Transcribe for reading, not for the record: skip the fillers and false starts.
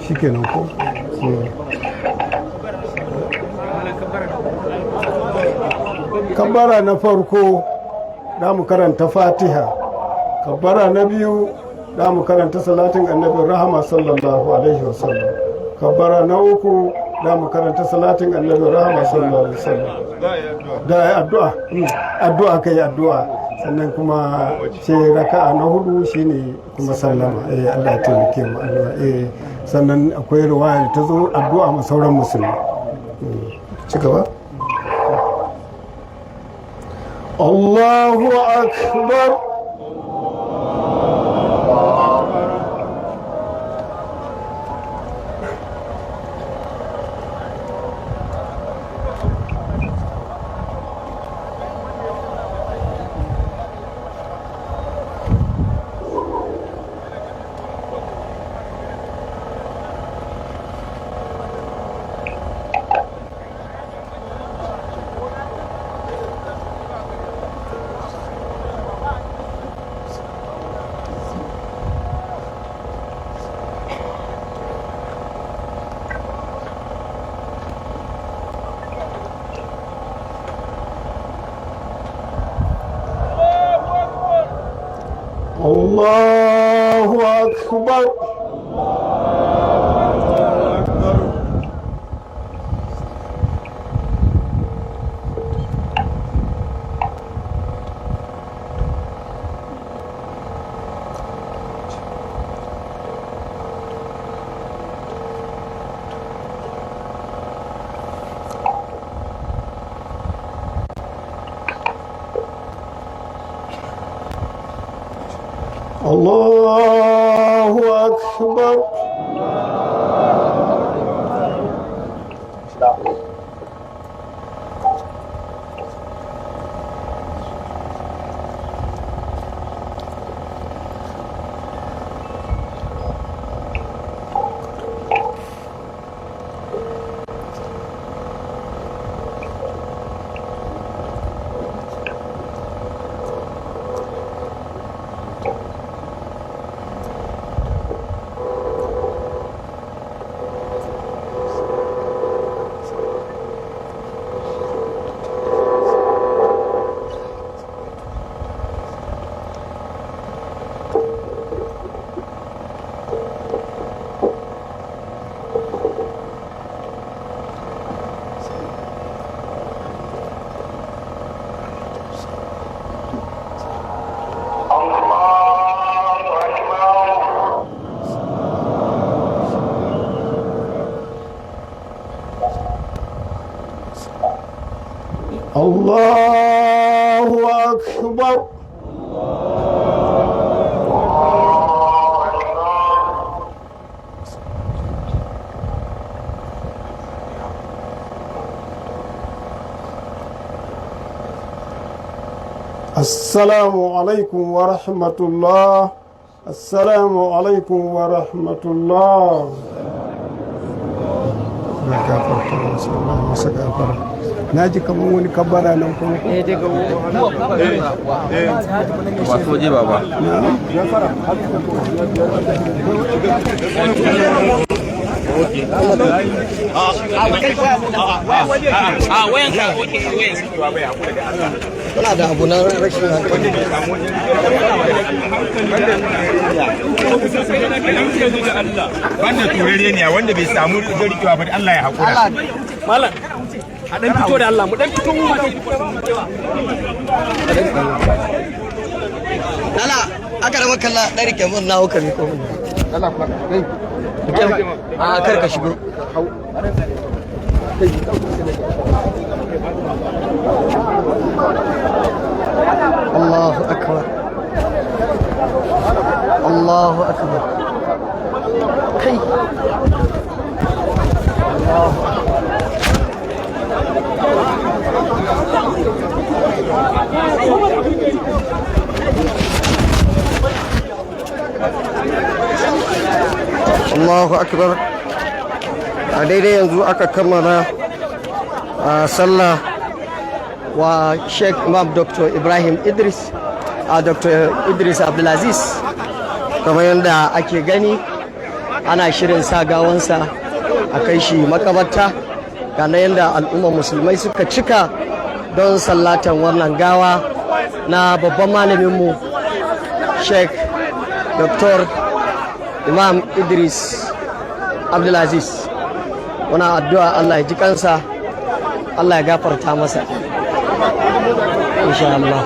shi kenan ko kabbara na farko da mu karanta fatiha, kabbara na biyu da mu karanta salatin annabin rahama sallallahu alaihi wasallam, kabbara na uku da mu karanta salatin annabin rahama sallallahu alaihi wasallam da addu'a kai addu'a, sannan kuma ce raka'a na hudu shine kuma sallama. Allah ya taimake mu addu'a. Sannan akwai riwaya da ta zo addu'a ma sauran musulmi. Ci gaba. Allahu akbar. Allahu akbar. Allahu akbar. Allahu akbar. Assalamu alaikum wa rahmatullah. Assalamu alaikum wa rahmatullah. Na ji kamar wani kabbara nan kuma wato je baba kana da abu na rashin hankali. banda turere ne wanda bai samu zarikewa ba Allah ya haƙura malam a dan fito da Allah mu dan fito mu Lala aka rama kalla dan rike mun na huka mi ko mun. Lala kuma kai a kar ka shigo. Allahu akbar. Allahu akbar. Kai. Allahu akbar. Allahu akbar. A daidai yanzu aka kammala sallah wa Sheikh Imam Dr. Ibrahim Idris Dr. Idris Abdulaziz kamar yadda ake gani ana shirin sa gawansa a kai shi makabarta. Gana yadda al'ummar musulmai suka cika don sallatan wannan gawa na babban malaminmu Sheikh Dr. Imam Idris Abdulaziz. Muna addu'a Allah ya ji kansa, Allah ya gafarta masa insha Allah.